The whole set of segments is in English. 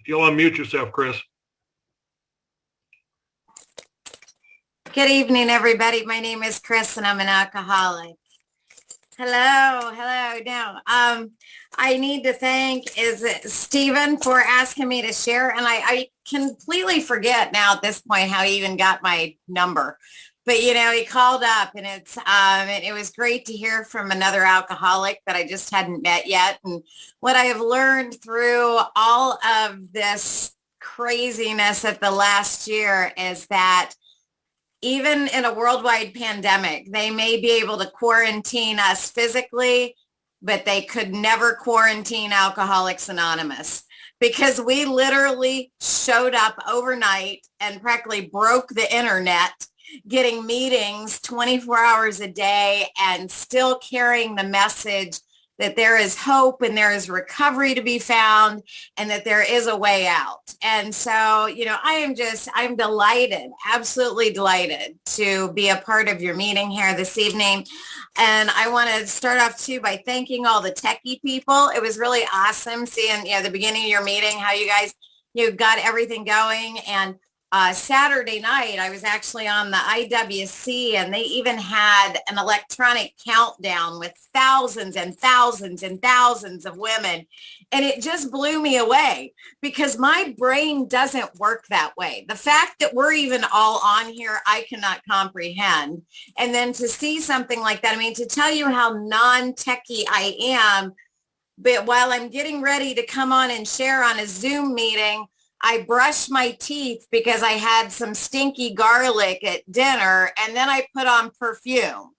You'll unmute yourself, Chris. Good evening, everybody. My name is Chris, and I'm an alcoholic. Hello. Now, I need to thank Stephen for asking me to share, and I completely forget now at this point how he even got my number. But he called up, and it was great to hear from another alcoholic that I just hadn't met yet. And what I have learned through all of this craziness of the last year is that even in a worldwide pandemic, they may be able to quarantine us physically, but they could never quarantine Alcoholics Anonymous, because we literally showed up overnight and practically broke the internet, getting meetings 24 hours a day and still carrying the message that there is hope and there is recovery to be found and that there is a way out. And so, I'm delighted, absolutely delighted to be a part of your meeting here this evening. And I want to start off too by thanking all the techie people. It was really awesome seeing, the beginning of your meeting, how you guys, got everything going. And Saturday night, I was actually on the IWC, and they even had an electronic countdown with thousands and thousands and thousands of women. And it just blew me away, because my brain doesn't work that way. The fact that we're even all on here, I cannot comprehend. And then to see something like that, to tell you how non-techie I am, but while I'm getting ready to come on and share on a Zoom meeting, I brushed my teeth because I had some stinky garlic at dinner, and then I put on perfume.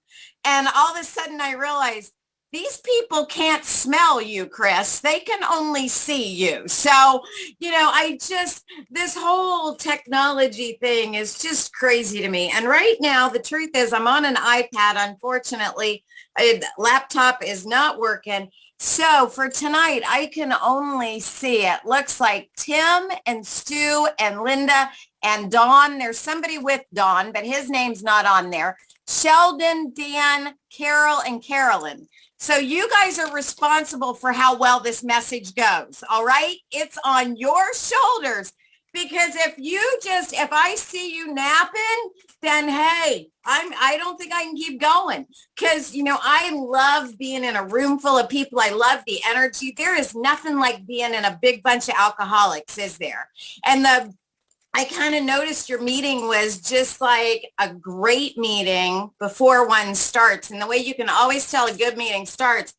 And all of a sudden I realized these people can't smell you, Chris. They can only see you. So, this whole technology thing is just crazy to me. And right now, the truth is I'm on an iPad. Unfortunately, a laptop is not working. So for tonight, I can only see, it looks like Tim and Stu and Linda and Dawn. There's somebody with Dawn, but his name's not on there. Sheldon, Dan, Carol, and Carolyn. So you guys are responsible for how well this message goes. All right. It's on your shoulders, because if I see you napping, then hey, I don't think I can keep going, because I love being in a room full of people. I love the energy. There is nothing like being in a big bunch of alcoholics, is there? And I kind of noticed your meeting was just like a great meeting before one starts. And the way you can always tell a good meeting starts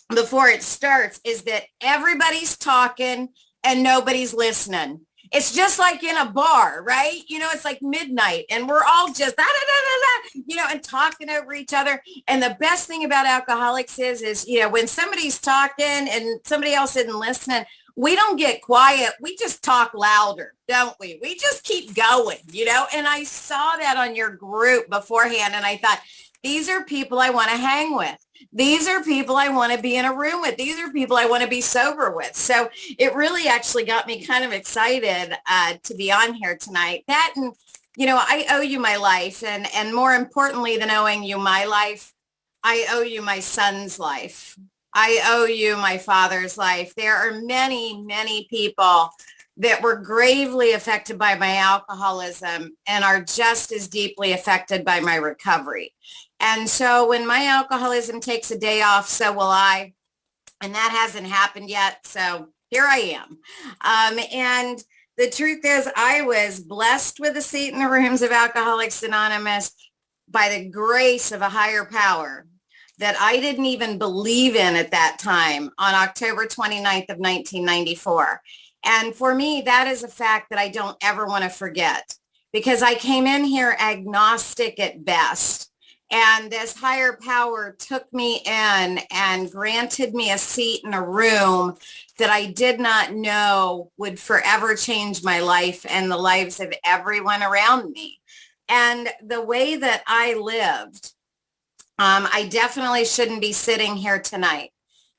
before it starts is that everybody's talking and nobody's listening. It's just like in a bar, right? It's like midnight and we're all just and talking over each other. And the best thing about alcoholics is, when somebody's talking and somebody else isn't listening, we don't get quiet. We just talk louder, don't we? We just keep going, and I saw that on your group beforehand. And I thought, these are people I want to hang with. These are people I want to be in a room with. These are people I want to be sober with. So it really actually got me kind of excited to be on here tonight. That, and, I owe you my life. And more importantly than owing you my life, I owe you my son's life. I owe you my father's life. There are many, many people that were gravely affected by my alcoholism and are just as deeply affected by my recovery. And so when my alcoholism takes a day off, so will I. And that hasn't happened yet. So here I am. And the truth is, I was blessed with a seat in the rooms of Alcoholics Anonymous by the grace of a higher power that I didn't even believe in at that time on October 29th of 1994. And for me, that is a fact that I don't ever want to forget, because I came in here agnostic at best. And this higher power took me in and granted me a seat in a room that I did not know would forever change my life and the lives of everyone around me. And the way that I lived, I definitely shouldn't be sitting here tonight.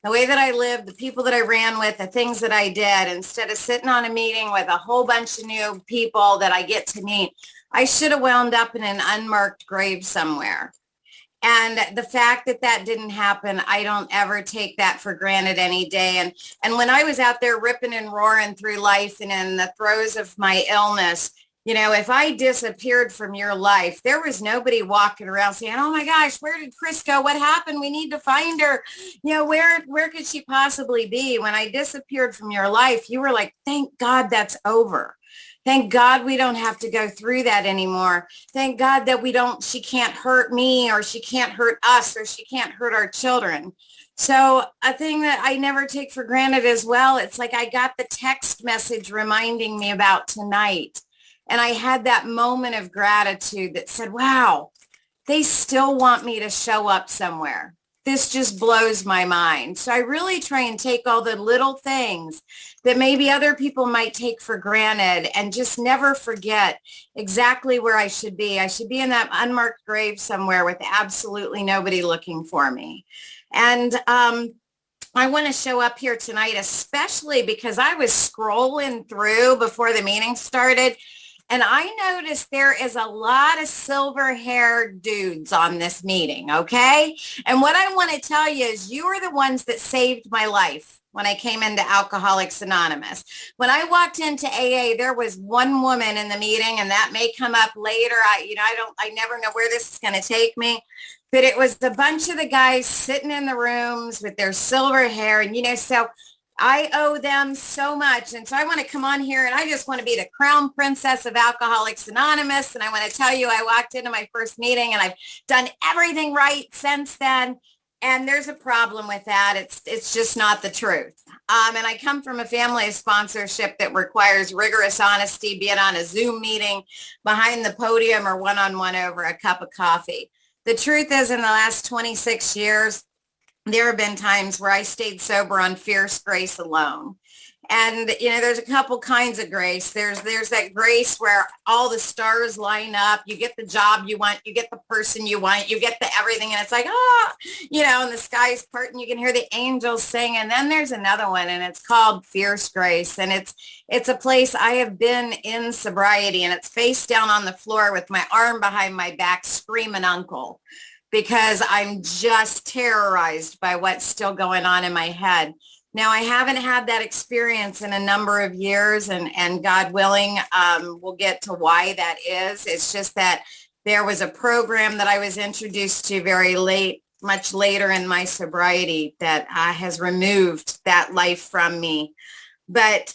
The way that I lived, the people that I ran with, the things that I did, instead of sitting on a meeting with a whole bunch of new people that I get to meet, I should have wound up in an unmarked grave somewhere. And the fact that that didn't happen, I don't ever take that for granted any day. And when I was out there ripping and roaring through life and in the throes of my illness, you know, if I disappeared from your life, there was nobody walking around saying, oh my gosh, where did Chris go? What happened? We need to find her. You know, where could she possibly be? When I disappeared from your life, you were like, thank God that's over. Thank God we don't have to go through that anymore. Thank God that she can't hurt me, or she can't hurt us, or she can't hurt our children. So a thing that I never take for granted as well, it's like I got the text message reminding me about tonight. And I had that moment of gratitude that said, wow, they still want me to show up somewhere. This just blows my mind. So I really try and take all the little things that maybe other people might take for granted and just never forget exactly where I should be. I should be in that unmarked grave somewhere with absolutely nobody looking for me. And I want to show up here tonight, especially because I was scrolling through before the meeting started. And I noticed there is a lot of silver-haired dudes on this meeting, okay? And what I want to tell you is you are the ones that saved my life when I came into Alcoholics Anonymous. When I walked into AA, there was one woman in the meeting, and that may come up later. I never know where this is going to take me. But it was a bunch of the guys sitting in the rooms with their silver hair. And, so I owe them so much. And so I want to come on here and I just want to be the crown princess of Alcoholics Anonymous. And I want to tell you, I walked into my first meeting and I've done everything right since then. And there's a problem with that. It's just not the truth. And I come from a family of sponsorship that requires rigorous honesty, be it on a Zoom meeting, behind the podium, or one-on-one over a cup of coffee. The truth is, in the last 26 years, there have been times where I stayed sober on fierce grace alone. And, there's a couple kinds of grace. There's that grace where all the stars line up. You get the job you want. You get the person you want. You get the everything. And it's like, and the sky's parting. You can hear the angels sing. And then there's another one, and it's called fierce grace. And it's a place I have been in sobriety, and it's face down on the floor with my arm behind my back screaming uncle, because I'm just terrorized by what's still going on in my head. Now, I haven't had that experience in a number of years, and God willing, we'll get to why that is. It's just that there was a program that I was introduced to very late, much later in my sobriety, that has removed that life from me. But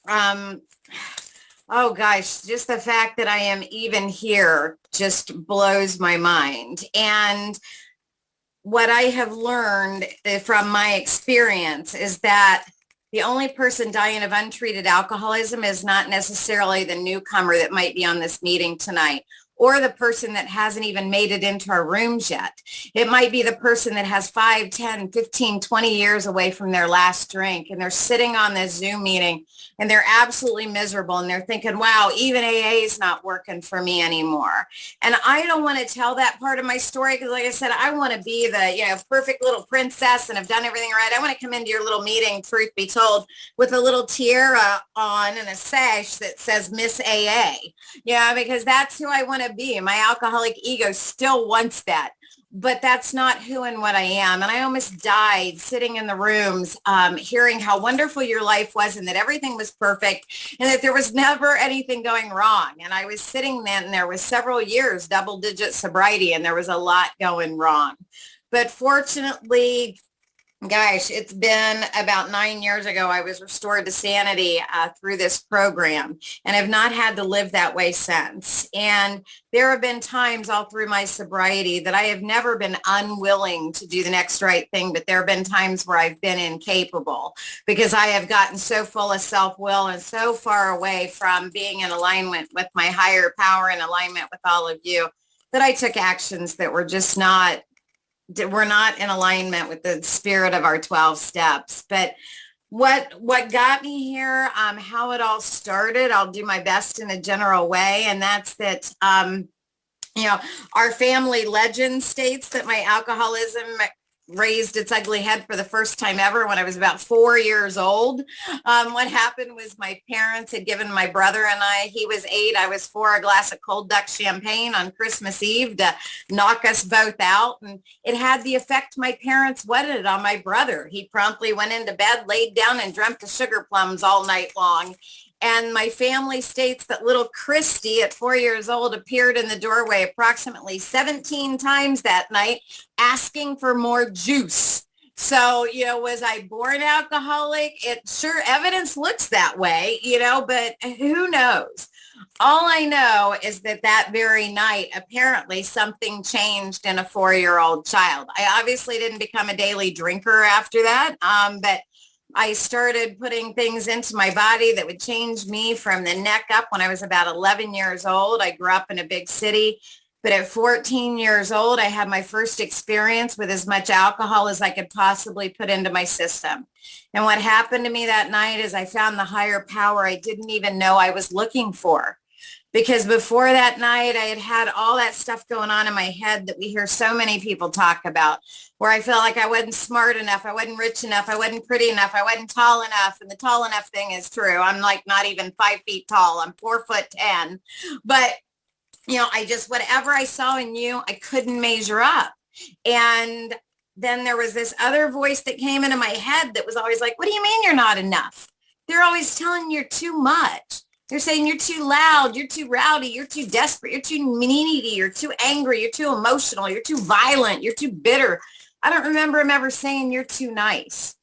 oh gosh, just the fact that I am even here just blows my mind. And what I have learned from my experience is that the only person dying of untreated alcoholism is not necessarily the newcomer that might be on this meeting tonight, or the person that hasn't even made it into our rooms yet. It might be the person that has 5, 10, 15, 20 years away from their last drink, and they're sitting on this Zoom meeting and they're absolutely miserable, and they're thinking, wow, even AA is not working for me anymore. And I don't want to tell that part of my story because, like I said, I want to be the perfect little princess and have done everything right. I want to come into your little meeting, truth be told, with a little tiara on and a sash that says Miss AA. Because that's who I want to be. My alcoholic ego still wants that, but that's not who and what I am. And I almost died sitting in the rooms, hearing how wonderful your life was and that everything was perfect and that there was never anything going wrong. And I was sitting there, and there was several years, double-digit sobriety, and there was a lot going wrong. But fortunately, gosh, it's been about 9 years ago I was restored to sanity through this program, and I've not had to live that way since. And there have been times all through my sobriety that I have never been unwilling to do the next right thing, but there have been times where I've been incapable because I have gotten so full of self-will and so far away from being in alignment with my higher power and alignment with all of you that I took actions that were just we're not in alignment with the spirit of our 12 steps. But what got me here, how it all started, I'll do my best in a general way. And that's that, our family legend states that my alcoholism raised its ugly head for the first time ever when I was about 4 years old. What happened was my parents had given my brother and I, he was 8, I was 4, a glass of cold duck champagne on Christmas Eve to knock us both out. And it had the effect my parents wanted on my brother. He promptly went into bed, laid down, and dreamt of sugar plums all night long. And my family states that little Christy at 4 years old appeared in the doorway approximately 17 times that night asking for more juice. So, was I born alcoholic? It sure, evidence looks that way, but who knows? All I know is that very night, apparently something changed in a 4-year-old child. I obviously didn't become a daily drinker after that, but I started putting things into my body that would change me from the neck up when I was about 11 years old. I grew up in a big city, but at 14 years old, I had my first experience with as much alcohol as I could possibly put into my system. And what happened to me that night is I found the higher power I didn't even know I was looking for. Because before that night, I had all that stuff going on in my head that we hear so many people talk about, where I felt like I wasn't smart enough, I wasn't rich enough, I wasn't pretty enough, I wasn't tall enough. And the tall enough thing is true. I'm like not even 5 feet tall. I'm 4'10". But, whatever I saw in you, I couldn't measure up. And then there was this other voice that came into my head that was always like, what do you mean you're not enough? They're always telling you you're too much. They're saying you're too loud, you're too rowdy, you're too desperate, you're too needy, you're too angry, you're too emotional, you're too violent, you're too bitter. I don't remember them ever saying you're too nice.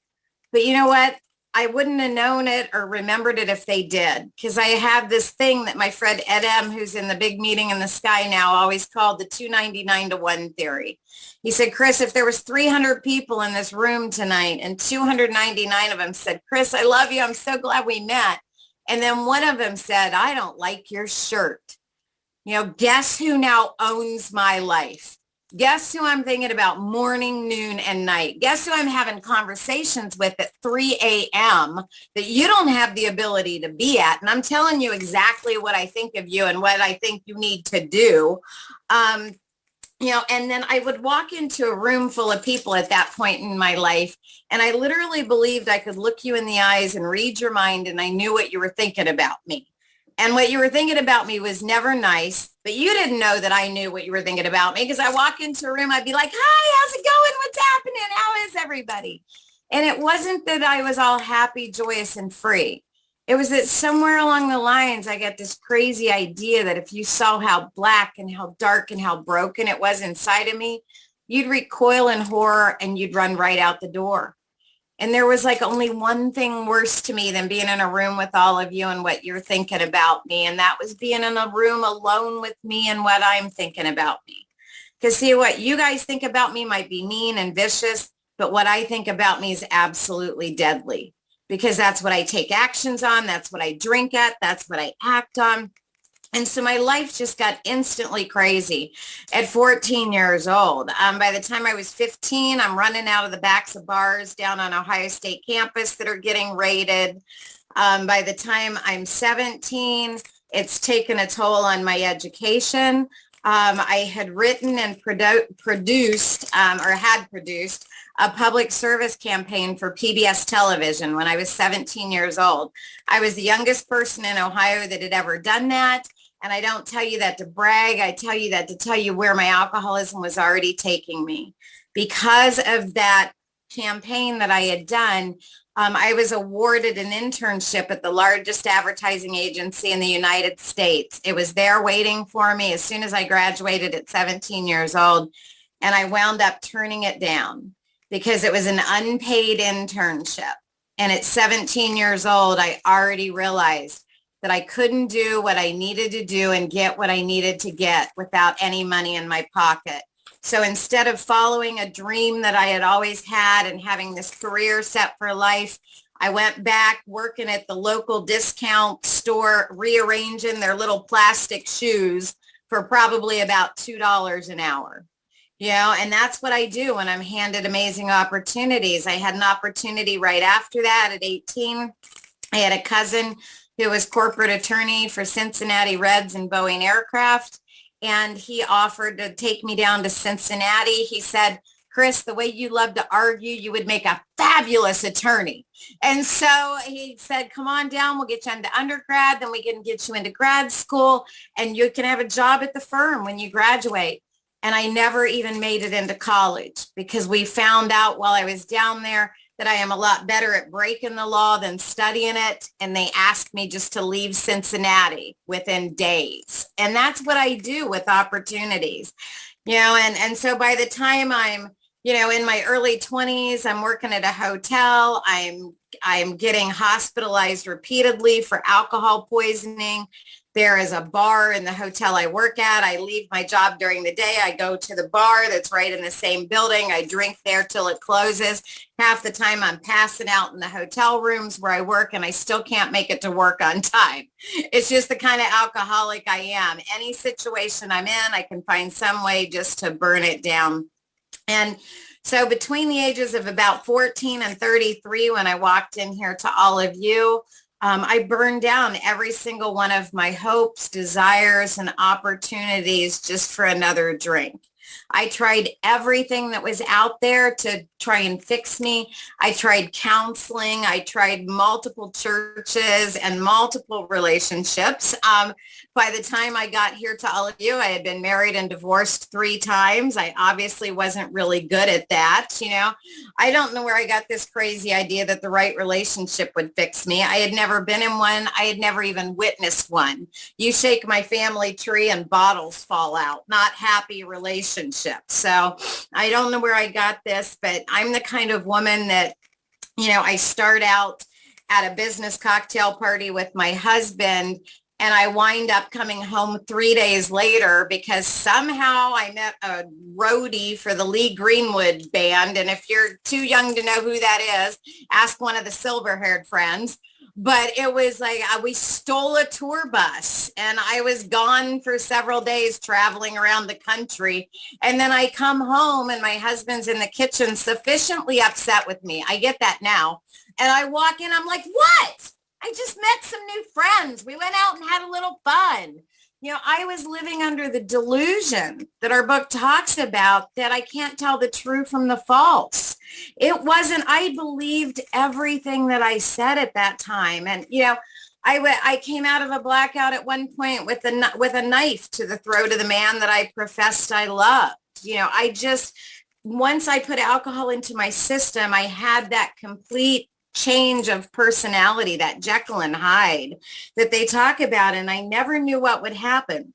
But you know what? I wouldn't have known it or remembered it if they did, because I have this thing that my friend Ed M., who's in the big meeting in the sky now, always called the 299 to 1 theory. He said, Chris, if there was 300 people in this room tonight and 299 of them said, Chris, I love you, I'm so glad we met. And then one of them said, I don't like your shirt. Guess who now owns my life? Guess who I'm thinking about morning, noon, and night? Guess who I'm having conversations with at 3 a.m. that you don't have the ability to be at? And I'm telling you exactly what I think of you and what I think you need to do. And then I would walk into a room full of people at that point in my life, and I literally believed I could look you in the eyes and read your mind, and I knew what you were thinking about me. And what you were thinking about me was never nice, but you didn't know that I knew what you were thinking about me, because I walk into a room, I'd be like, hi, how's it going? What's happening? How is everybody? And it wasn't that I was all happy, joyous, and free. It was that somewhere along the lines, I got this crazy idea that if you saw how black and how dark and how broken it was inside of me, you'd recoil in horror and you'd run right out the door. And there was like only one thing worse to me than being in a room with all of you and what you're thinking about me. And that was being in a room alone with me and what I'm thinking about me. Because see, what you guys think about me might be mean and vicious, but what I think about me is absolutely deadly. Because that's what I take actions on. That's what I drink at. That's what I act on. And so my life just got instantly crazy at 14 years old. By the time I was 15, I'm running out of the backs of bars down on Ohio State campus that are getting raided. By the time I'm 17, it's taken a toll on my education. I had written and produced a public service campaign for PBS television when I was 17 years old. I was the youngest person in Ohio that had ever done that. And I don't tell you that to brag. I tell you that to tell you where my alcoholism was already taking me. Because of that campaign that I had done, I was awarded an internship at the largest advertising agency in the United States. It was there waiting for me as soon as I graduated at 17 years old. And I wound up turning it down because it was an unpaid internship. And at 17 years old, I already realized that I couldn't do what I needed to do and get what I needed to get without any money in my pocket. So instead of following a dream that I had always had and having this career set for life, I went back working at the local discount store, rearranging their little plastic shoes for probably about $2 an hour. And that's what I do when I'm handed amazing opportunities. I had an opportunity right after that at 18. I had a cousin who was corporate attorney for Cincinnati Reds and Boeing Aircraft. And he offered to take me down to Cincinnati. He said, Chris, the way you love to argue, you would make a fabulous attorney. And so he said, come on down, we'll get you into undergrad, then we can get you into grad school, and you can have a job at the firm when you graduate. And I never even made it into college because we found out while I was down there that I am a lot better at breaking the law than studying it. And they asked me just to leave Cincinnati within days. And that's what I do with opportunities, and so by the time I'm, in my early 20s, I'm working at a hotel. I'm getting hospitalized repeatedly for alcohol poisoning. There is a bar in the hotel I work at. I leave my job during the day. I go to the bar that's right in the same building. I drink there till it closes. Half the time I'm passing out in the hotel rooms where I work, and I still can't make it to work on time. It's just the kind of alcoholic I am. Any situation I'm in, I can find some way just to burn it down. And so between the ages of about 14 and 33, when I walked in here to all of you, I burned down every single one of my hopes, desires, and opportunities just for another drink. I tried everything that was out there to try and fix me. I tried counseling. I tried multiple churches and multiple relationships. By the time I got here to all of you, I had been married and divorced 3 times. I obviously wasn't really good at that. I don't know where I got this crazy idea that the right relationship would fix me. I had never been in one. I had never even witnessed one. You shake my family tree and bottles fall out, not happy relationships. So I don't know where I got this, but I'm the kind of woman that, I start out at a business cocktail party with my husband, and I wind up coming home 3 days later because somehow I met a roadie for the Lee Greenwood band. And if you're too young to know who that is, ask one of the silver-haired friends. But it was like we stole a tour bus, and I was gone for several days traveling around the country. And then I come home and my husband's in the kitchen sufficiently upset with me. I get that now. And I walk in, I'm like, what? I just met some new friends. We went out and had a little fun. I was living under the delusion that our book talks about, that I can't tell the true from the false. It wasn't, I believed everything that I said at that time. And, I came out of a blackout at one point with a knife to the throat of the man that I professed I loved. Once I put alcohol into my system, I had that complete change of personality, that Jekyll and Hyde that they talk about, and I never knew what would happen.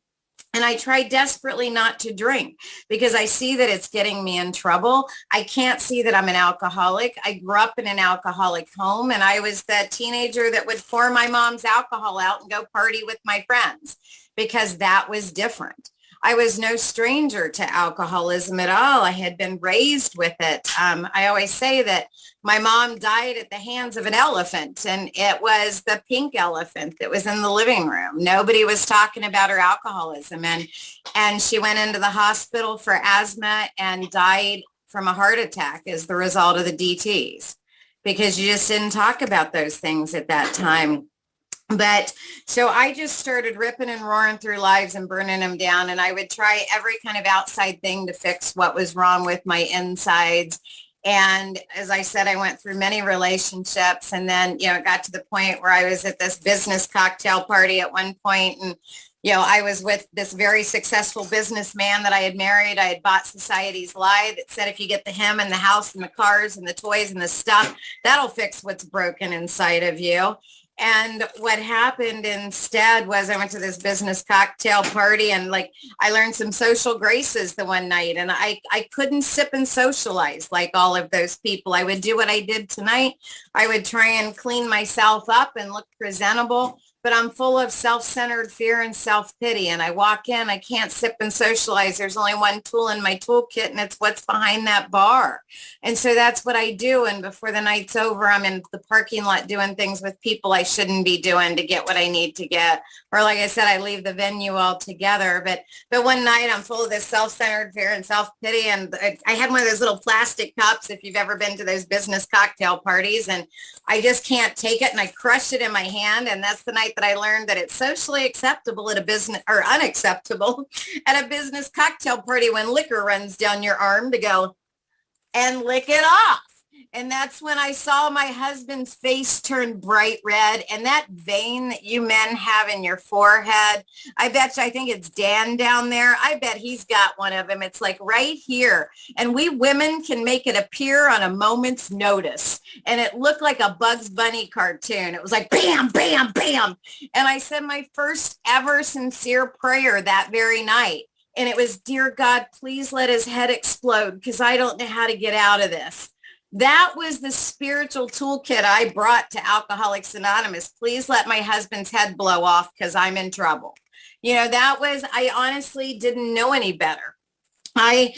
And I tried desperately not to drink because I see that it's getting me in trouble. I can't see that I'm an alcoholic. I grew up in an alcoholic home, and I was the teenager that would pour my mom's alcohol out and go party with my friends because that was different. I was no stranger to alcoholism at all. I had been raised with it. I always say that my mom died at the hands of an elephant, and it was the pink elephant that was in the living room. Nobody was talking about her alcoholism, and she went into the hospital for asthma and died from a heart attack as the result of the DTs, because you just didn't talk about those things at that time. But so I just started ripping and roaring through lives and burning them down. And I would try every kind of outside thing to fix what was wrong with my insides. And as I said, I went through many relationships, and then, it got to the point where I was at this business cocktail party at one point, and, I was with this very successful businessman that I had married. I had bought society's lie that said, if you get the him and the house and the cars and the toys and the stuff, that'll fix what's broken inside of you. And what happened instead was I went to this business cocktail party, and I learned some social graces the one night, and I couldn't sip and socialize like all of those people. I would do what I did tonight. I would try and clean myself up and look presentable, but I'm full of self-centered fear and self-pity. And I walk in, I can't sip and socialize. There's only one tool in my toolkit, and it's what's behind that bar. And so that's what I do. And before the night's over, I'm in the parking lot doing things with people I shouldn't be doing to get what I need to get. Or like I said, I leave the venue altogether. But one night I'm full of this self-centered fear and self-pity. And I had one of those little plastic cups, if you've ever been to those business cocktail parties, and I just can't take it. And I crushed it in my hand. And that's the night that I learned that it's socially acceptable at a business, or unacceptable at a business cocktail party, when liquor runs down your arm, to go, and lick it off. And that's when I saw my husband's face turn bright red, and that vein that you men have in your forehead, I think it's Dan down there. I bet he's got one of them. It's like right here. And we women can make it appear on a moment's notice. And it looked like a Bugs Bunny cartoon. It was like bam, bam, bam. And I said my first ever sincere prayer that very night. And it was, dear God, please let his head explode because I don't know how to get out of this. That was the spiritual toolkit I brought to Alcoholics Anonymous. Please let my husband's head blow off because I'm in trouble. I honestly didn't know any better. I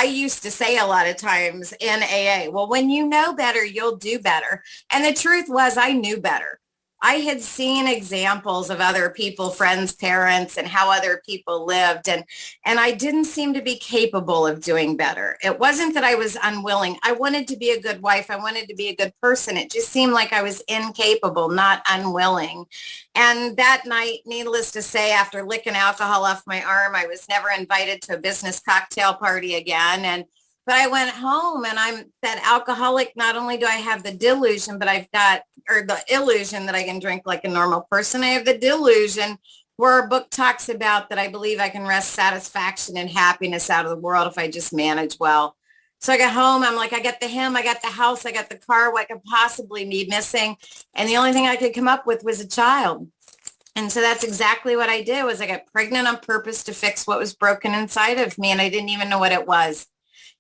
used to say a lot of times in AA, well, when you know better, you'll do better. And the truth was I knew better. I had seen examples of other people, friends, parents, and how other people lived. And I didn't seem to be capable of doing better. It wasn't that I was unwilling. I wanted to be a good wife. I wanted to be a good person. It just seemed like I was incapable, not unwilling. And that night, needless to say, after licking alcohol off my arm, I was never invited to a business cocktail party again. But I went home and I'm that alcoholic. Not only do I have the delusion, but the illusion that I can drink like a normal person. I have the delusion where our book talks about that I believe I can wrest satisfaction and happiness out of the world if I just manage well. So I got home. I'm like, I got the him, I got the house, I got the car, what could possibly be missing? And the only thing I could come up with was a child. And so that's exactly what I did was I got pregnant on purpose to fix what was broken inside of me. And I didn't even know what it was.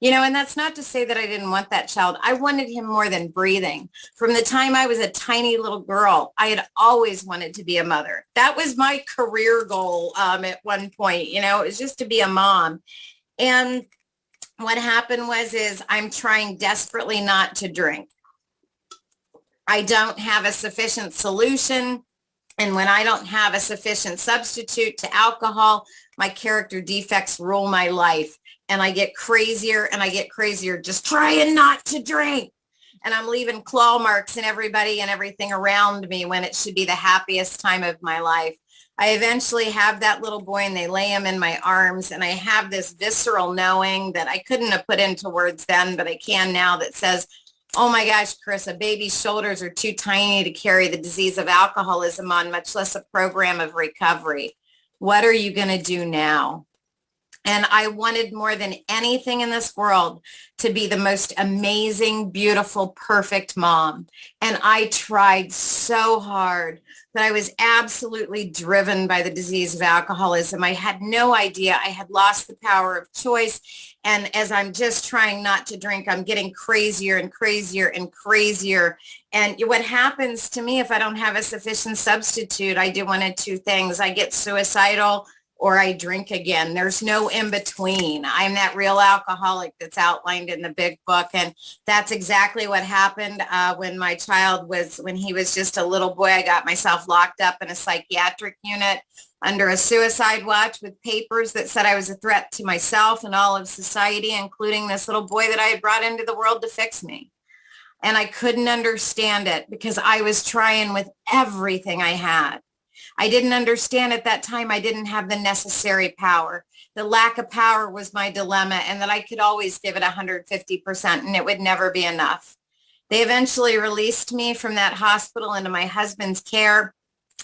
And that's not to say that I didn't want that child. I wanted him more than breathing. From the time I was a tiny little girl, I had always wanted to be a mother. That was my career goal at one point. It was just to be a mom. And what happened is I'm trying desperately not to drink. I don't have a sufficient solution. And when I don't have a sufficient substitute to alcohol, my character defects rule my life. And I get crazier and I get crazier just trying not to drink. And I'm leaving claw marks in everybody and everything around me when it should be the happiest time of my life. I eventually have that little boy and they lay him in my arms. And I have this visceral knowing that I couldn't have put into words then, but I can now, that says, oh my gosh, Chris, a baby's shoulders are too tiny to carry the disease of alcoholism on, much less a program of recovery. What are you going to do now? And I wanted more than anything in this world to be the most amazing, beautiful, perfect mom. And I tried so hard, but I was absolutely driven by the disease of alcoholism. I had no idea. I had lost the power of choice. And as I'm just trying not to drink, I'm getting crazier and crazier and crazier. And what happens to me if I don't have a sufficient substitute, I do one of two things. I get suicidal or I drink again. There's no in between. I'm that real alcoholic that's outlined in the big book. And that's exactly what happened when he was just a little boy. I got myself locked up in a psychiatric unit under a suicide watch with papers that said I was a threat to myself and all of society, including this little boy that I had brought into the world to fix me. And I couldn't understand it because I was trying with everything I had. I didn't understand at that time. I didn't have the necessary power. The lack of power was my dilemma, and that I could always give it 150% and it would never be enough. They eventually released me from that hospital into my husband's care.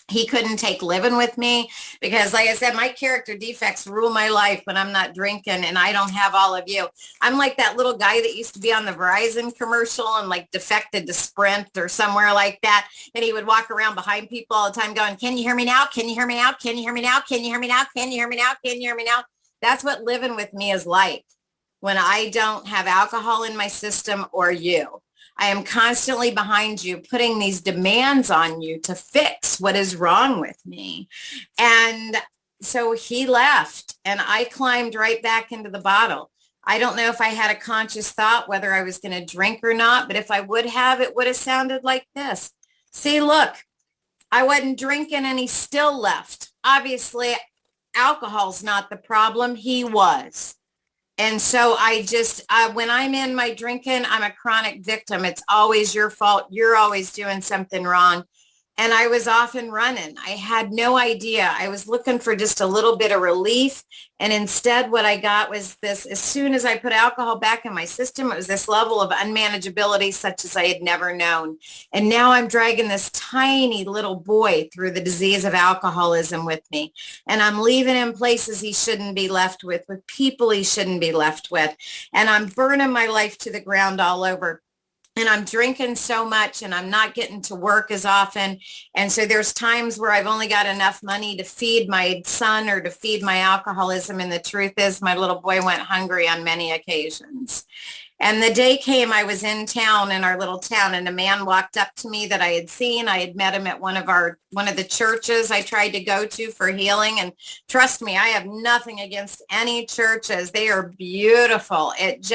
He couldn't take living with me because, like I said, my character defects rule my life when I'm not drinking, and I don't have all of you. I'm like that little guy that used to be on the Verizon commercial and like defected to Sprint or somewhere like that. And he would walk around behind people all the time going, can you hear me now? Can you hear me now? Can you hear me now? Can you hear me now? Can you hear me now? Can you hear me now? That's what living with me is like when I don't have alcohol in my system or you. I am constantly behind you, putting these demands on you to fix what is wrong with me. And so he left and I climbed right back into the bottle. I don't know if I had a conscious thought whether I was going to drink or not, but if I would have, it would have sounded like this. See, look, I wasn't drinking and he still left. Obviously, alcohol's not the problem. He was. And so I just, when I'm in my drinking, I'm a chronic victim. It's always your fault. You're always doing something wrong. and I was off and running. I had no idea. I was looking for just a little bit of relief. And instead, what I got was this: as soon as I put alcohol back in my system, it was this level of unmanageability such as I had never known. And now I'm dragging this tiny little boy through the disease of alcoholism with me. And I'm leaving him places he shouldn't be left with people he shouldn't be left with. And I'm burning my life to the ground all over. And I'm drinking so much, and I'm not getting to work as often. And so there's times where I've only got enough money to feed my son or to feed my alcoholism. And the truth is, my little boy went hungry on many occasions. And the day came, I was in town, in our little town, and a man walked up to me that I had seen. I had met him at one of the churches I tried to go to for healing. And trust me, I have nothing against any churches. They are beautiful. It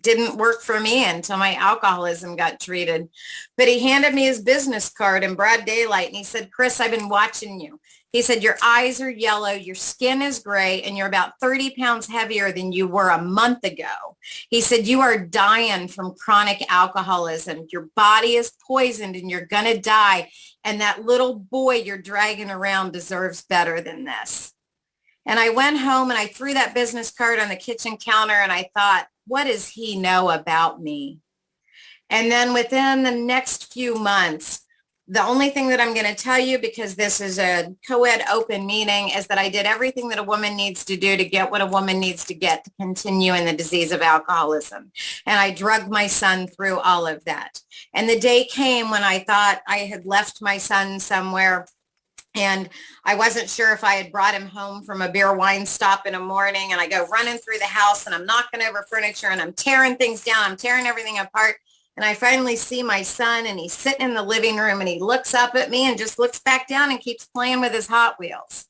didn't work for me until my alcoholism got treated. But he handed me his business card in broad daylight, and he said, "Chris, I've been watching you." He said, "Your eyes are yellow, your skin is gray, and you're about 30 pounds heavier than you were a month ago." He said, "You are dying from chronic alcoholism. Your body is poisoned and you're going to die. And that little boy you're dragging around deserves better than this." And I went home and I threw that business card on the kitchen counter, and I thought, what does he know about me? And then within the next few months, the only thing that I'm going to tell you, because this is a co-ed open meeting, is that I did everything that a woman needs to do to get what a woman needs to get to continue in the disease of alcoholism. And I drugged my son through all of that. And the day came when I thought I had left my son somewhere, and I wasn't sure if I had brought him home from a beer wine stop in the morning. And I go running through the house, and I'm knocking over furniture, and I'm tearing things down. I'm tearing everything apart. And I finally see my son, and he's sitting in the living room, and he looks up at me and just looks back down and keeps playing with his Hot Wheels.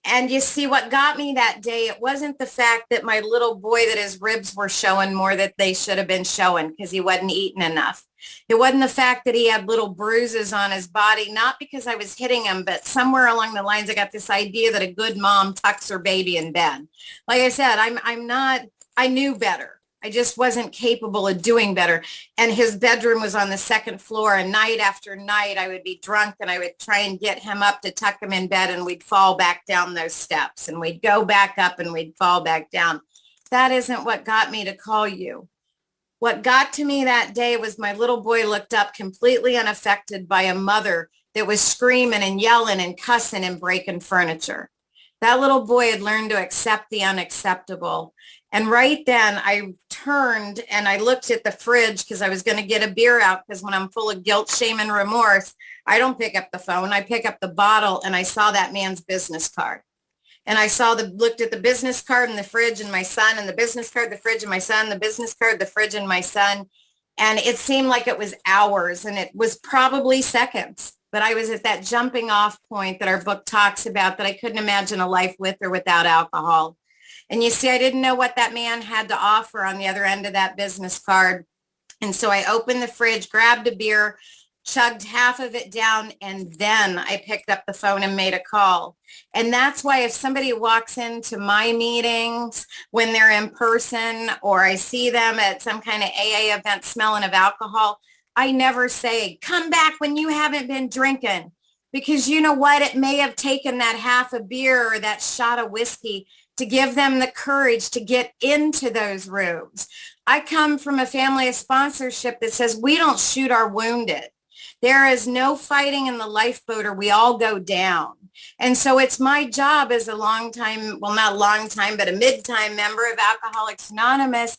And you see, what got me that day, it wasn't the fact that my little boy, that his ribs were showing more that they should have been showing because he wasn't eating enough. It wasn't the fact that he had little bruises on his body, not because I was hitting him, but somewhere along the lines, I got this idea that a good mom tucks her baby in bed. Like I said, I knew better. I just wasn't capable of doing better. And his bedroom was on the second floor, and night after night I would be drunk, and I would try and get him up to tuck him in bed, and we'd fall back down those steps, and we'd go back up and we'd fall back down. That isn't what got me to call you. What got to me that day was my little boy looked up completely unaffected by a mother that was screaming and yelling and cussing and breaking furniture. That little boy had learned to accept the unacceptable. And right then I turned and I looked at the fridge because I was going to get a beer out, because when I'm full of guilt, shame, and remorse, I don't pick up the phone. I pick up the bottle, and I saw that man's business card. And I looked at the business card and the fridge and my son, and the business card, the fridge, and my son, the business card, the fridge, and my son. And it seemed like it was hours, and it was probably seconds. But I was at that jumping off point that our book talks about, that I couldn't imagine a life with or without alcohol. And you see, I didn't know what that man had to offer on the other end of that business card. And so I opened the fridge, grabbed a beer, chugged half of it down, and then I picked up the phone and made a call. And that's why if somebody walks into my meetings when they're in person, or I see them at some kind of AA event smelling of alcohol, I never say, "Come back when you haven't been drinking." Because you know what? It may have taken that half a beer or that shot of whiskey to give them the courage to get into those rooms. I come from a family of sponsorship that says we don't shoot our wounded. There is no fighting in the lifeboat, or we all go down. And so it's my job as a mid-time member of Alcoholics Anonymous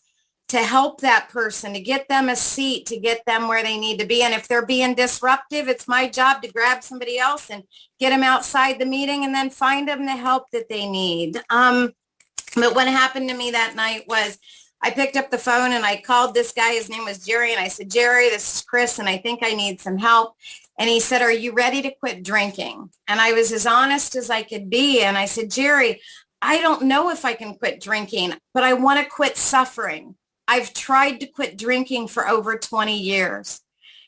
to help that person, to get them a seat, to get them where they need to be. And if they're being disruptive, it's my job to grab somebody else and get them outside the meeting, and then find them the help that they need. But what happened to me that night was I picked up the phone and I called this guy. His name was Jerry. And I said, "Jerry, this is Chris, and I think I need some help." And he said, "Are you ready to quit drinking?" And I was as honest as I could be. And I said, "Jerry, I don't know if I can quit drinking, but I want to quit suffering. I've tried to quit drinking for over 20 years.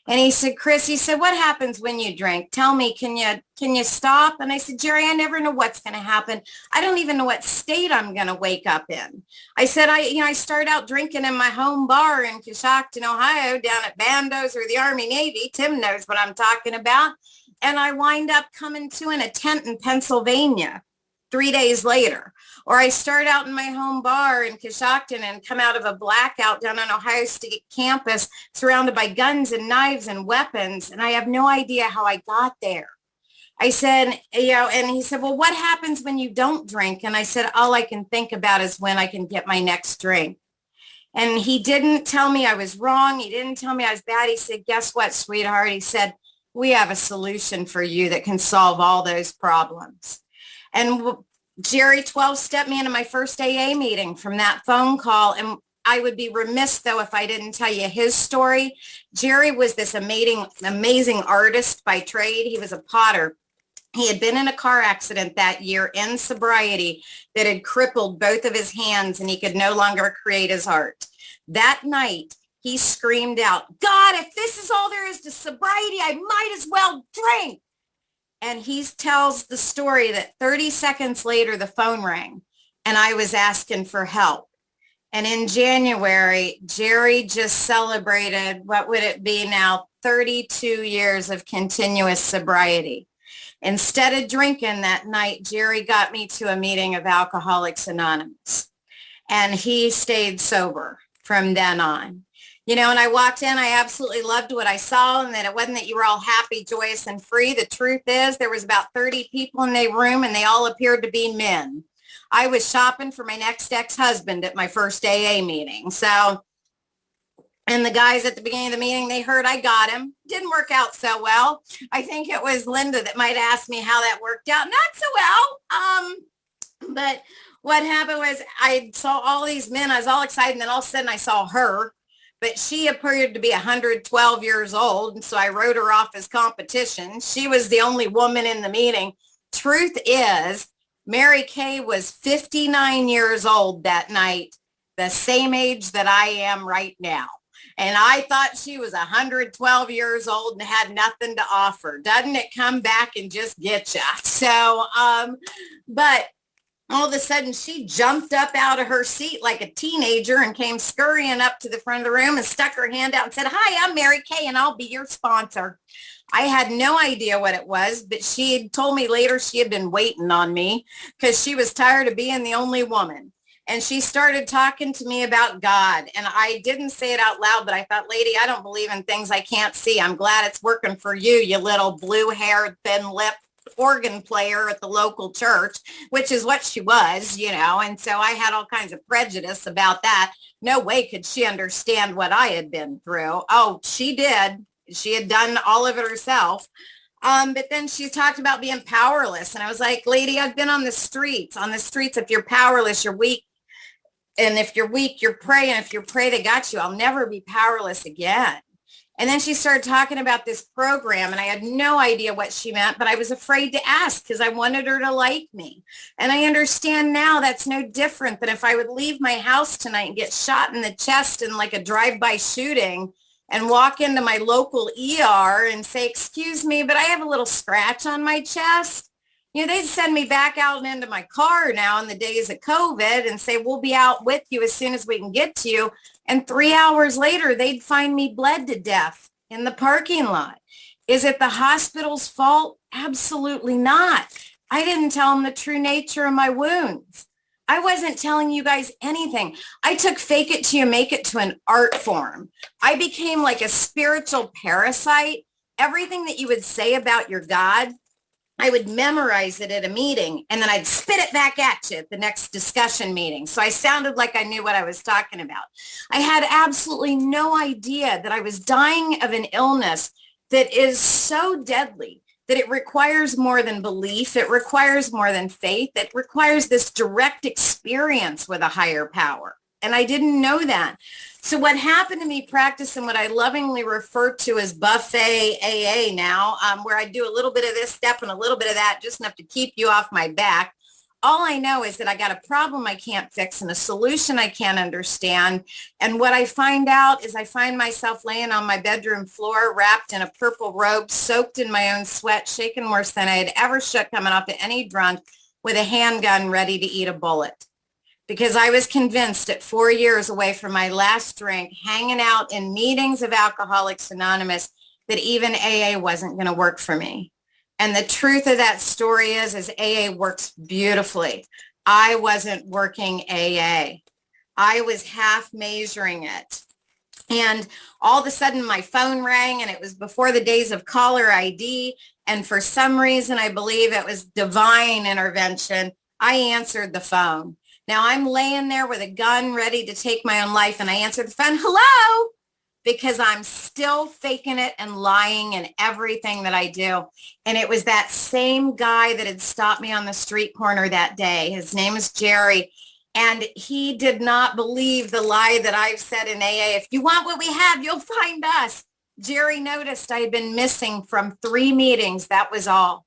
And he said, Chris, he said, what happens when you drink? Tell me, can you stop? And I said, Jerry, I never know what's going to happen. I don't even know what state I'm going to wake up in. I said, I started out drinking in my home bar in Coshocton, Ohio, down at Bando's or the Army Navy. Tim knows what I'm talking about. And I wind up coming to in a tent in Pennsylvania 3 days later. Or I start out in my home bar in Coshocton and come out of a blackout down on Ohio State campus surrounded by guns and knives and weapons. And I have no idea how I got there. I said, and he said, well, what happens when you don't drink? And I said, all I can think about is when I can get my next drink. And he didn't tell me I was wrong. He didn't tell me I was bad. He said, guess what, sweetheart? He said, we have a solution for you that can solve all those problems. And Jerry 12 stepped me into my first AA meeting from that phone call. And I would be remiss, though, if I didn't tell you his story. Jerry was this amazing artist by trade. He was a potter. He had been in a car accident that year in sobriety that had crippled both of his hands, and he could no longer create his art. That night, he screamed out, God, if this is all there is to sobriety, I might as well drink. And he tells the story that 30 seconds later, the phone rang and I was asking for help. And in January, Jerry just celebrated, what would it be now, 32 years of continuous sobriety. Instead of drinking that night, Jerry got me to a meeting of Alcoholics Anonymous. And he stayed sober from then on. And I walked in, I absolutely loved what I saw, and that it wasn't that you were all happy, joyous, and free. The truth is there was about 30 people in the room, and they all appeared to be men. I was shopping for my next ex-husband at my first AA meeting. So, and the guys at the beginning of the meeting, they heard I got him. Didn't work out so well. I think it was Linda that might ask me how that worked out. Not so well. But what happened was I saw all these men. I was all excited, and then all of a sudden I saw her. But she appeared to be 112 years old, and so I wrote her off as competition. She was the only woman in the meeting. Truth is, Mary Kay was 59 years old that night, the same age that I am right now. And I thought she was 112 years old and had nothing to offer. Doesn't it come back and just get you? So, but all of a sudden, she jumped up out of her seat like a teenager and came scurrying up to the front of the room and stuck her hand out and said, hi, I'm Mary Kay, and I'll be your sponsor. I had no idea what it was, but she had told me later she had been waiting on me because she was tired of being the only woman. And she started talking to me about God. And I didn't say it out loud, but I thought, lady, I don't believe in things I can't see. I'm glad it's working for you, you little blue-haired, thin-lipped organ player at the local church, which is what she was, and so I had all kinds of prejudice about that. No way could she understand what I had been through. Oh, she did. She had done all of it herself. But then she talked about being powerless. And I was like, lady, I've been on the streets. If you're powerless, you're weak. And if you're weak, you're prey. And if you're prey, they got you. I'll never be powerless again. And then she started talking about this program, and I had no idea what she meant, but I was afraid to ask because I wanted her to like me. And I understand now that's no different than if I would leave my house tonight and get shot in the chest in like a drive-by shooting and walk into my local ER and say, excuse me, but I have a little scratch on my chest. They'd send me back out and into my car now in the days of COVID and say, we'll be out with you as soon as we can get to you. And 3 hours later, they'd find me bled to death in the parking lot. Is it the hospital's fault? Absolutely not. I didn't tell them the true nature of my wounds. I wasn't telling you guys anything. I took fake it till you make it to an art form. I became like a spiritual parasite. Everything that you would say about your God, I would memorize it at a meeting, and then I'd spit it back at you at the next discussion meeting. So I sounded like I knew what I was talking about. I had absolutely no idea that I was dying of an illness that is so deadly that it requires more than belief. It requires more than faith. It requires this direct experience with a higher power. And I didn't know that. So what happened to me practicing what I lovingly refer to as buffet AA now, where I do a little bit of this step and a little bit of that, just enough to keep you off my back. All I know is that I got a problem I can't fix and a solution I can't understand. And what I find out is I find myself laying on my bedroom floor, wrapped in a purple robe, soaked in my own sweat, shaking worse than I had ever shook coming off of any drunk, with a handgun ready to eat a bullet. Because I was convinced at 4 years away from my last drink, hanging out in meetings of Alcoholics Anonymous, that even AA wasn't going to work for me. And the truth of that story is AA works beautifully. I wasn't working AA. I was half measuring it. And all of a sudden my phone rang, and it was before the days of caller ID. And for some reason, I believe it was divine intervention, I answered the phone. Now I'm laying there with a gun ready to take my own life, and I answered the phone, hello, because I'm still faking it and lying in everything that I do. And it was that same guy that had stopped me on the street corner that day. His name is Jerry. And he did not believe the lie that I've said in AA. If you want what we have, you'll find us. Jerry noticed I had been missing from 3 meetings. That was all.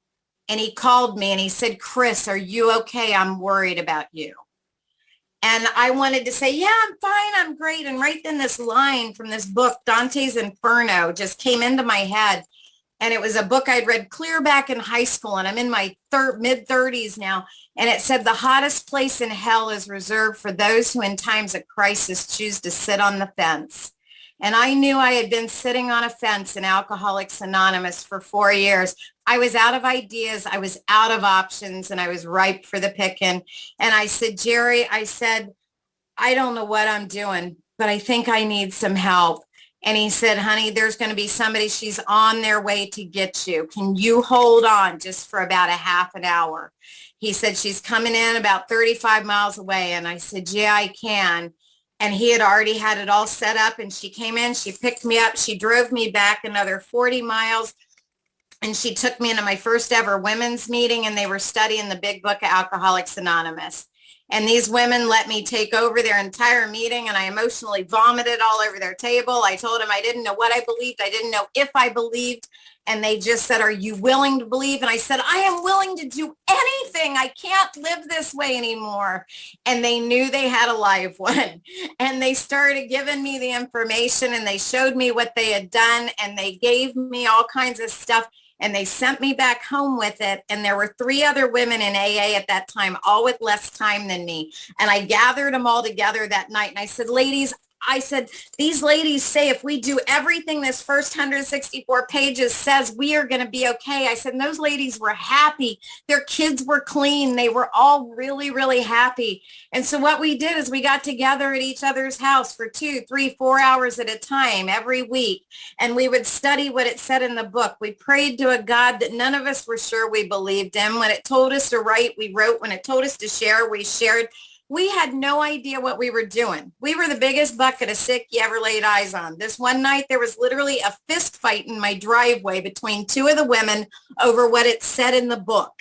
And he called me and he said, Chris, are you okay? I'm worried about you. And I wanted to say, yeah, I'm fine. I'm great. And right then this line from this book, Dante's Inferno, just came into my head. And it was a book I'd read clear back in high school. And I'm in my mid-30s now. And it said, the hottest place in hell is reserved for those who in times of crisis choose to sit on the fence. And I knew I had been sitting on a fence in Alcoholics Anonymous for 4 years. I was out of ideas. I was out of options, and I was ripe for the picking. And I said, Jerry, I said, I don't know what I'm doing, but I think I need some help. And he said, honey, there's going to be somebody, she's on their way to get you. Can you hold on just for about a half an hour? He said, she's coming in about 35 miles away. And I said, yeah, I can. And he had already had it all set up, and she came in, she picked me up, she drove me back another 40 miles, and she took me into my first ever women's meeting, and they were studying the big book of Alcoholics Anonymous. And these women let me take over their entire meeting, and I emotionally vomited all over their table. I told them I didn't know what I believed. I didn't know if I believed. And they just said, are you willing to believe? And I said, I am willing to do anything. I can't live this way anymore. And they knew they had a live one. And they started giving me the information, and they showed me what they had done, and they gave me all kinds of stuff. And they sent me back home with it. And there were 3 other women in AA at that time, all with less time than me. And I gathered them all together that night. And I said, ladies, I said, these ladies say if we do everything this first 164 pages says, we are going to be okay. I said, and those ladies were happy. Their kids were clean. They were all really, really happy. And so what we did is we got together at each other's house for 2, 3, 4 hours at a time every week. And we would study what it said in the book. We prayed to a God that none of us were sure we believed in. When it told us to write, we wrote. When it told us to share, we shared. We had no idea what we were doing. We were the biggest bucket of sick you ever laid eyes on. This one night, there was literally a fist fight in my driveway between 2 of the women over what it said in the book,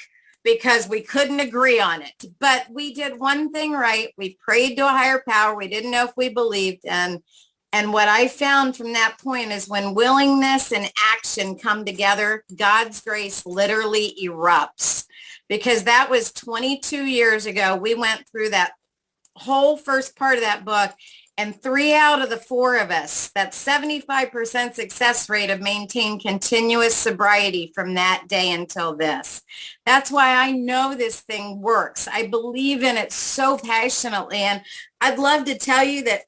because we couldn't agree on it. But we did one thing right. We prayed to a higher power. We didn't know if we believed. And what I found from that point is when willingness and action come together, God's grace literally erupts. Because that was 22 years ago. We went through that whole first part of that book, and 3 out of the 4 of us, that 75% success rate, have maintained continuous sobriety from that day until this. That's why I know this thing works. I believe in it so passionately. And I'd love to tell you that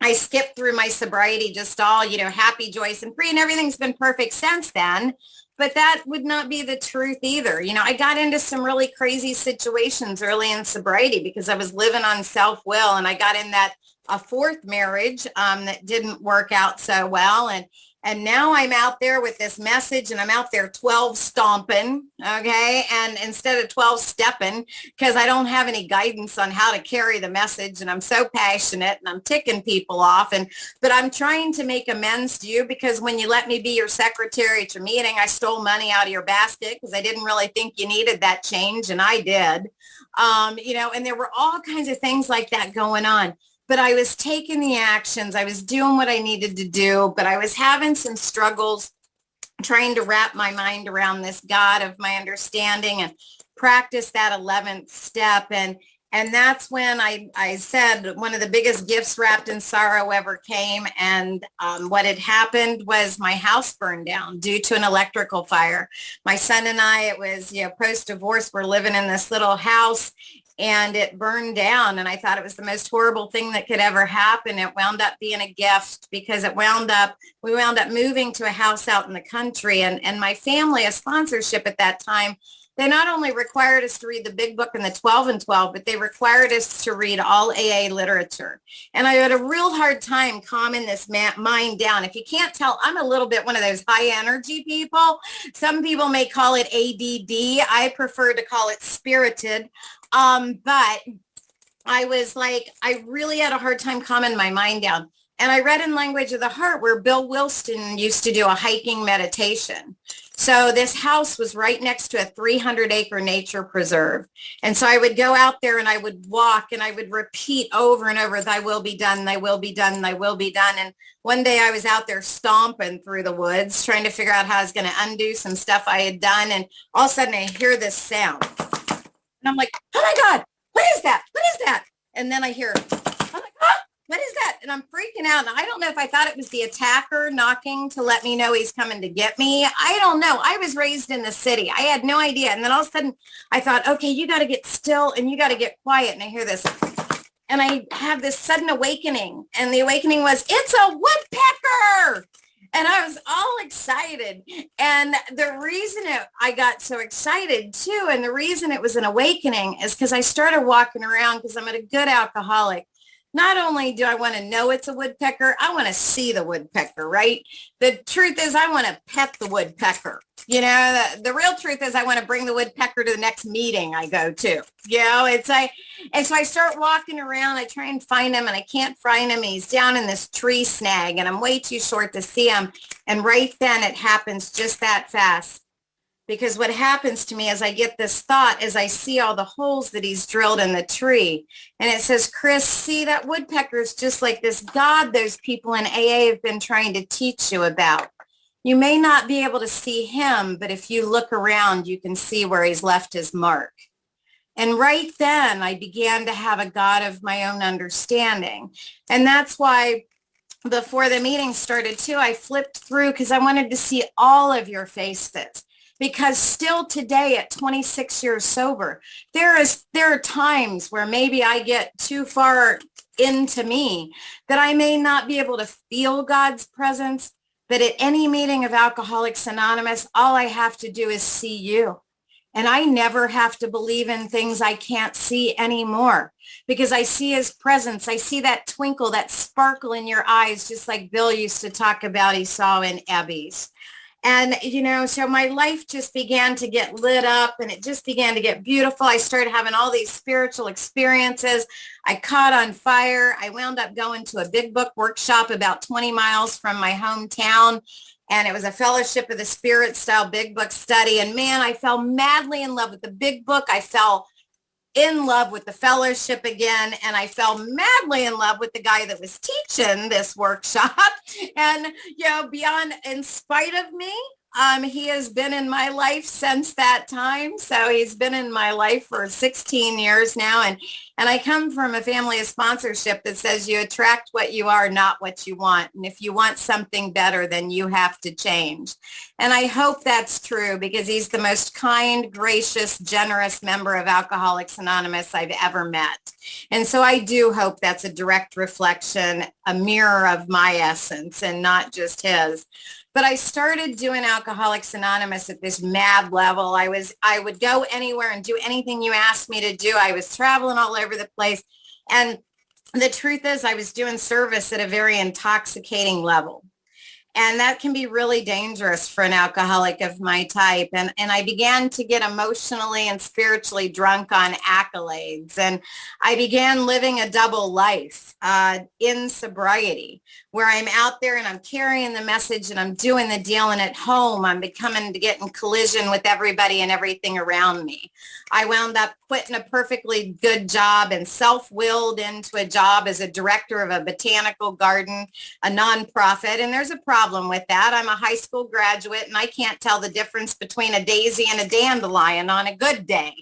I skipped through my sobriety just all, happy, joyous, and free, and everything's been perfect since then. But that would not be the truth either. I got into some really crazy situations early in sobriety because I was living on self-will, and I got in that a 4th marriage that didn't work out so well. And now I'm out there with this message, and I'm out there 12 stomping, okay? And instead of 12 stepping, because I don't have any guidance on how to carry the message, and I'm so passionate, and I'm ticking people off. But I'm trying to make amends to you, because when you let me be your secretary at your meeting, I stole money out of your basket because I didn't really think you needed that change, and I did. And there were all kinds of things like that going on. But I was taking the actions. I was doing what I needed to do, but I was having some struggles trying to wrap my mind around this God of my understanding and practice that 11th step. And that's when I said one of the biggest gifts wrapped in sorrow ever came. And what had happened was my house burned down due to an electrical fire. My son and I, it was, post-divorce, we're living in this little house and it burned down. And I thought it was the most horrible thing that could ever happen. It wound up being a gift because we wound up moving to a house out in the country. And my family, a sponsorship at that time, they not only required us to read the big book and the 12 and 12, but they required us to read all AA literature. And I had a real hard time calming this mind down. If you can't tell, I'm a little bit one of those high energy people. Some people may call it ADD. I prefer to call it spirited. But I was like, I really had a hard time calming my mind down. And I read in Language of the Heart where Bill Wilson used to do a hiking meditation. So this house was right next to a 300-acre nature preserve. And so I would go out there and I would walk and I would repeat over and over, thy will be done, thy will be done, thy will be done. And one day I was out there stomping through the woods, trying to figure out how I was going to undo some stuff I had done. And all of a sudden I hear this sound. And I'm like, oh my God, what is that? What is that? And then I hear, I'm like, oh, what is that? And I'm freaking out. And I don't know if I thought it was the attacker knocking to let me know he's coming to get me. I don't know. I was raised in the city. I had no idea. And then all of a sudden I thought, okay, you got to get still and you got to get quiet. And I hear this. And I have this sudden awakening. And the awakening was, it's a woodpecker. And I was all excited. And the reason I got so excited too, and the reason it was an awakening is because I started walking around because I'm a good alcoholic. Not only do I want to know it's a woodpecker, I want to see the woodpecker, right? The truth is I want to pet the woodpecker. The real truth is I want to bring the woodpecker to the next meeting I go to. And so I start walking around. I try and find him and I can't find him. He's down in this tree snag and I'm way too short to see him. And right then it happens just that fast. Because what happens to me as I get this thought is I see all the holes that he's drilled in the tree. And it says, Chris, see, that woodpecker is just like this God those people in AA have been trying to teach you about. You may not be able to see him, but if you look around, you can see where he's left his mark. And right then I began to have a God of my own understanding. And that's why before the meeting started too, I flipped through because I wanted to see all of your faces. Because still today at 26 years sober, there are times where maybe I get too far into me that I may not be able to feel God's presence. But at any meeting of Alcoholics Anonymous, all I have to do is see you. And I never have to believe in things I can't see anymore because I see his presence. I see that twinkle, that sparkle in your eyes, just like Bill used to talk about he saw in Ebby's. And, so my life just began to get lit up and it just began to get beautiful. I started having all these spiritual experiences. I caught on fire. I wound up going to a big book workshop about 20 miles from my hometown. And it was a Fellowship of the Spirit style big book study. And man, I fell madly in love with the big book. I fell in love with the fellowship again. And I fell madly in love with the guy that was teaching this workshop. And, beyond, in spite of me, he has been in my life since that time. So he's been in my life for 16 years now. And I come from a family of sponsorship that says you attract what you are, not what you want. And if you want something better, then you have to change. And I hope that's true because he's the most kind, gracious, generous member of Alcoholics Anonymous I've ever met. And so I do hope that's a direct reflection, a mirror of my essence and not just his. But I started doing Alcoholics Anonymous at this mad level. I would go anywhere and do anything you asked me to do. I was traveling all over the place. And the truth is I was doing service at a very intoxicating level. And that can be really dangerous for an alcoholic of my type. And I began to get emotionally and spiritually drunk on accolades. And I began living a double life in sobriety, where I'm out there and I'm carrying the message and I'm doing the deal. And at home, I'm becoming to get in collision with everybody and everything around me. I wound up quitting a perfectly good job and self-willed into a job as a director of a botanical garden, a nonprofit. And there's a problem problem with that. I'm a high school graduate and I can't tell the difference between a daisy and a dandelion on a good day.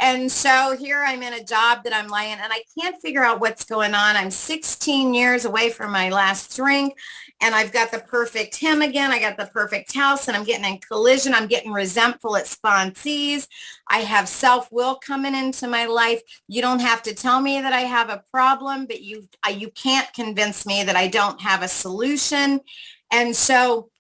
And so here I'm in a job that I'm lying and I can't figure out what's going on. I'm 16 years away from my last drink and I've got the perfect him again. I got the perfect house and I'm getting in collision. I'm getting resentful at sponsees. I have self-will coming into my life. You don't have to tell me that I have a problem, but you can't convince me that I don't have a solution. And so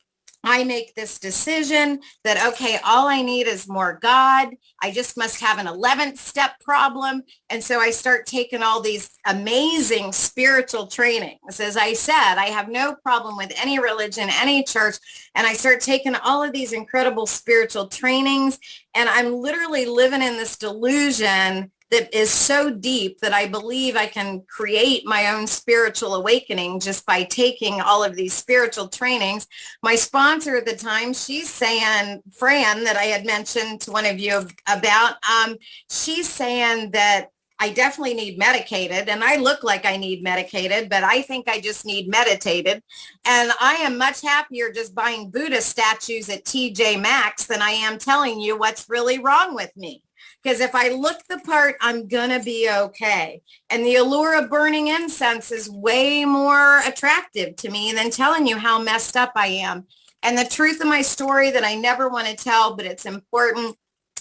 I make this decision that, okay, all I need is more God. I just must have an 11th step problem. And so I start taking all these amazing spiritual trainings. As I said, I have no problem with any religion, any church. And I start taking all of these incredible spiritual trainings. And I'm literally living in this delusion that is so deep that I believe I can create my own spiritual awakening just by taking all of these spiritual trainings. My sponsor at the time, she's saying, Fran, that I had mentioned to one of you about, she's saying that I definitely need medicated, and I look like I need medicated, but I think I just need meditated. And I am much happier just buying Buddha statues at TJ Maxx than I am telling you what's really wrong with me. Because if I look the part, I'm going to be okay. And the allure of burning incense is way more attractive to me than telling you how messed up I am. And the truth of my story that I never want to tell, but it's important,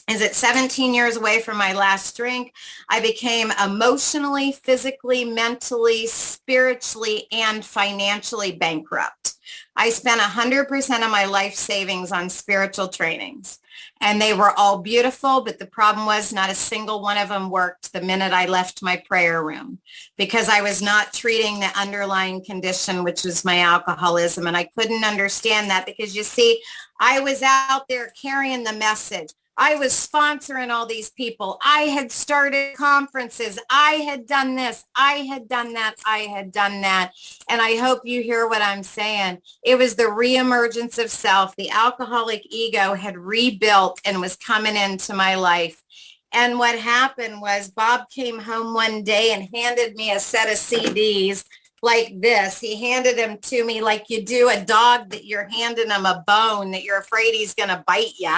is at 17 years away from my last drink, I became emotionally, physically, mentally, spiritually, and financially bankrupt. I spent 100% of my life savings on spiritual trainings. And they were all beautiful, but the problem was not a single one of them worked the minute I left my prayer room because I was not treating the underlying condition, which was my alcoholism. And I couldn't understand that because, you see, I was out there carrying the message. I was sponsoring all these people. I had started conferences. I had done this. I had done that. I had done that. And I hope you hear what I'm saying. It was the reemergence of self. The alcoholic ego had rebuilt and was coming into my life. And what happened was Bob came home one day and handed me a set of CDs like this. He handed them to me like you do a dog that you're handing him a bone that you're afraid he's going to bite you.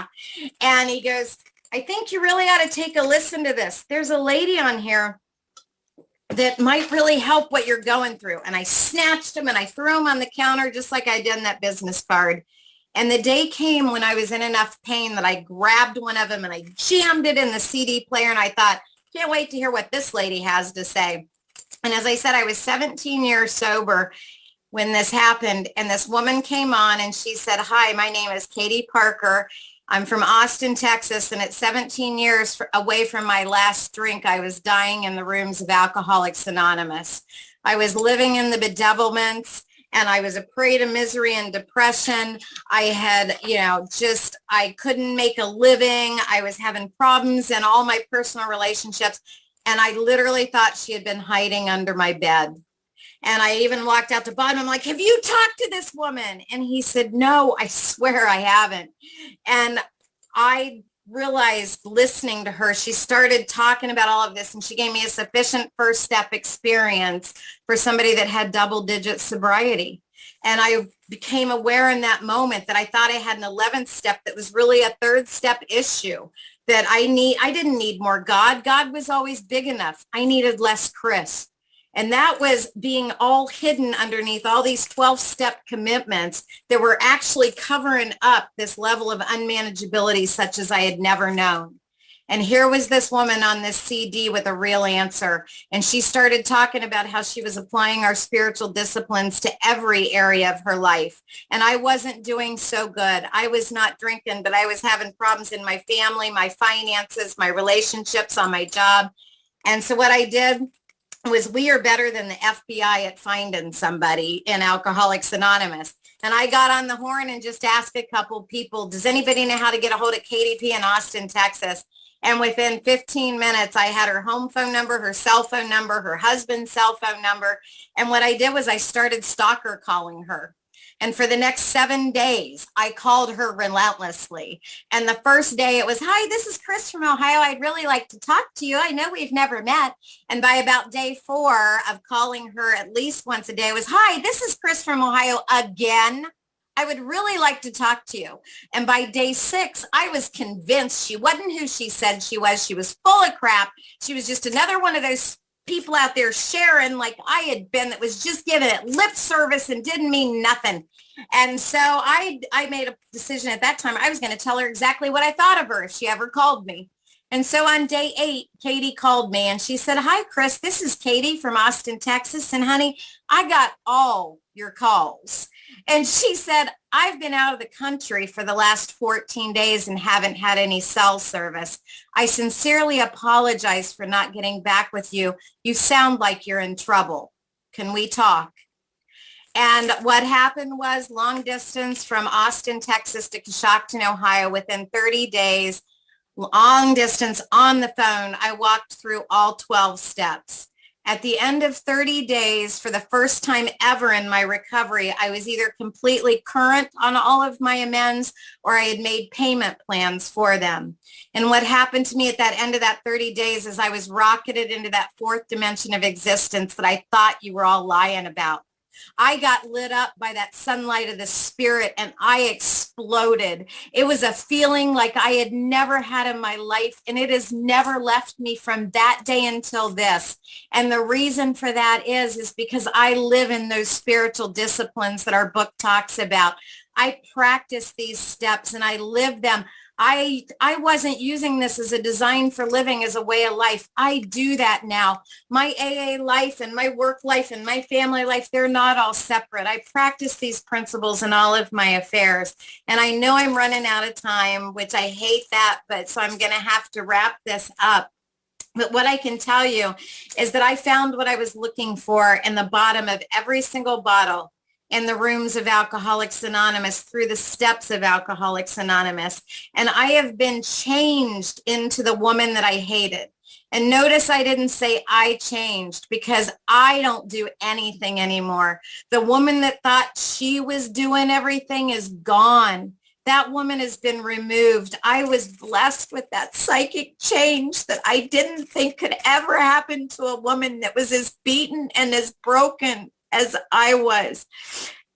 And he goes, I think you really ought to take a listen to this. There's a lady on here that might really help what you're going through. And I snatched him and I threw him on the counter just like I did in that business card. And the day came when I was in enough pain that I grabbed one of them and I jammed it in the CD player. And I thought, can't wait to hear what this lady has to say. And as I said, I was 17 years sober when this happened. And this woman came on and she said, hi, my name is Katie Parker. I'm from Austin, Texas. And at 17 years away from my last drink, I was dying in the rooms of Alcoholics Anonymous. I was living in the bedevilments and I was a prey to misery and depression. I had, I couldn't make a living. I was having problems in all my personal relationships. And I literally thought she had been hiding under my bed. And I even walked out to Bob. I'm like, have you talked to this woman? And he said, no, I swear I haven't. And I realized listening to her, she started talking about all of this and she gave me a sufficient first step experience for somebody that had double-digit sobriety. And I became aware in that moment that I thought I had an 11th step that was really a third step issue. That I didn't need more God. God was always big enough. I needed less Chris. And that was being all hidden underneath all these 12-step commitments that were actually covering up this level of unmanageability such as I had never known. And here was this woman on this CD with a real answer. And she started talking about how she was applying our spiritual disciplines to every area of her life. And I wasn't doing so good. I was not drinking, but I was having problems in my family, my finances, my relationships, on my job. And so what I did was we are better than the FBI at finding somebody in Alcoholics Anonymous. And I got on the horn and just asked a couple people, does anybody know how to get a hold of Katie P in Austin, Texas? And within 15 minutes, I had her home phone number, her cell phone number, her husband's cell phone number. And what I did was I started stalker calling her. And for the next 7 days, I called her relentlessly. And the first day it was, hi, this is Chris from Ohio. I'd really like to talk to you. I know we've never met. And by about day 4 of calling her at least once a day, it was, hi, this is Chris from Ohio again. I would really like to talk to you. And by day 6, I was convinced she wasn't who she said she was. She was full of crap. She was just another one of those people out there sharing like I had been, that was just giving it lip service and didn't mean nothing. And so I made a decision at that time. I was going to tell her exactly what I thought of her if she ever called me. And so on day 8, Katie called me and she said, "Hi, Chris, this is Katie from Austin, Texas. And honey, I got all your calls." And she said, "I've been out of the country for the last 14 days and haven't had any cell service. I sincerely apologize for not getting back with you. You sound like you're in trouble. Can we talk?" And what happened was long distance from Austin, Texas to Coshocton, Ohio within 30 days, long distance on the phone. I walked through all 12 steps. At the end of 30 days, for the first time ever in my recovery, I was either completely current on all of my amends or I had made payment plans for them. And what happened to me at that end of that 30 days is I was rocketed into that 4th dimension of existence that I thought you were all lying about. I got lit up by that sunlight of the spirit and I exploded. It was a feeling like I had never had in my life, and it has never left me from that day until this. And the reason for that is because I live in those spiritual disciplines that our book talks about. I practice these steps and I live them. I wasn't using this as a design for living, as a way of life. I do that now. My AA life and my work life and my family life, they're not all separate. I practice these principles in all of my affairs. And I know I'm running out of time, which I hate that, but so I'm going to have to wrap this up. But what I can tell you is that I found what I was looking for in the bottom of every single bottle in the rooms of Alcoholics Anonymous, through the steps of Alcoholics Anonymous. And I have been changed into the woman that I hated. And notice I didn't say I changed, because I don't do anything anymore. The woman that thought she was doing everything is gone. That woman has been removed. I was blessed with that psychic change that I didn't think could ever happen to a woman that was as beaten and as broken as I was.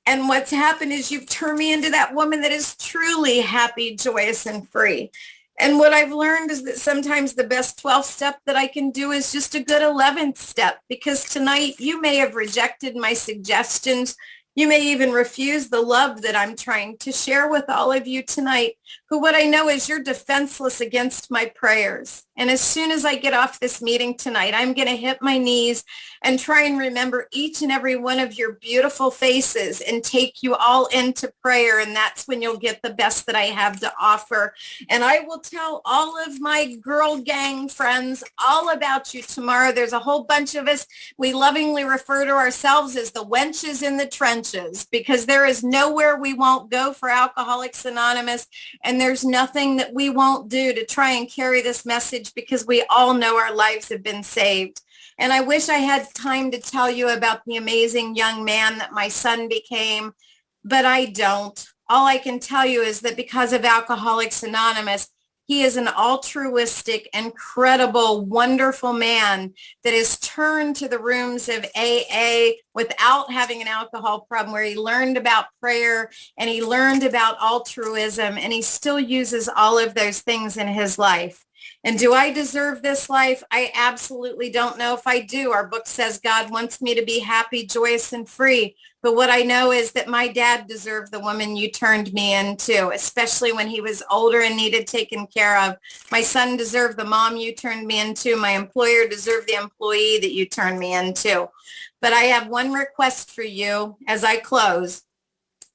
And what's happened is you've turned me into that woman that is truly happy, joyous, and free. And what I've learned is that sometimes the best 12th step that I can do is just a good 11th step, because tonight you may have rejected my suggestions. You may even refuse the love that I'm trying to share with all of you tonight. But what I know is you're defenseless against my prayers. And as soon as I get off this meeting tonight, I'm going to hit my knees and try and remember each and every one of your beautiful faces and take you all into prayer. And that's when you'll get the best that I have to offer. And I will tell all of my girl gang friends all about you tomorrow. There's a whole bunch of us. We lovingly refer to ourselves as the wenches in the trenches, because there is nowhere we won't go for Alcoholics Anonymous. And there's nothing that we won't do to try and carry this message, because we all know our lives have been saved. And I wish I had time to tell you about the amazing young man that my son became, but I don't. All I can tell you is that because of Alcoholics Anonymous, he is an altruistic, incredible, wonderful man that has turned to the rooms of AA without having an alcohol problem, where he learned about prayer and he learned about altruism, and he still uses all of those things in his life. And do I deserve this life? I absolutely don't know if I do. Our book says God wants me to be happy, joyous, and free. But what I know is that my dad deserved the woman you turned me into, especially when he was older and needed taken care of. My son deserved the mom you turned me into. My employer deserved the employee that you turned me into. But I have one request for you as I close.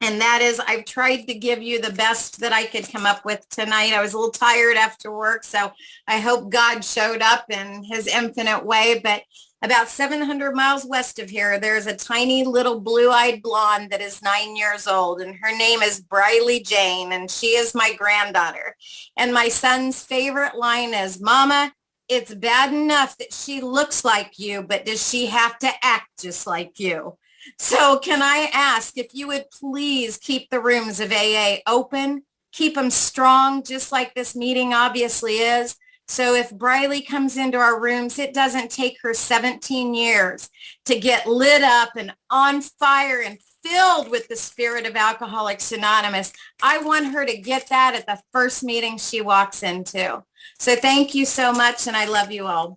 And that is, I've tried to give you the best that I could come up with tonight. I was a little tired after work, so I hope God showed up in his infinite way. But about 700 miles west of here, there's a tiny little blue-eyed blonde that is 9 years old, and her name is Briley Jane, and she is my granddaughter. And my son's favorite line is, "Mama, it's bad enough that she looks like you, but does she have to act just like you?" So can I ask if you would please keep the rooms of AA open, keep them strong, just like this meeting obviously is. So if Briley comes into our rooms, it doesn't take her 17 years to get lit up and on fire and filled with the spirit of Alcoholics Anonymous. I want her to get that at the first meeting she walks into. So thank you so much, and I love you all.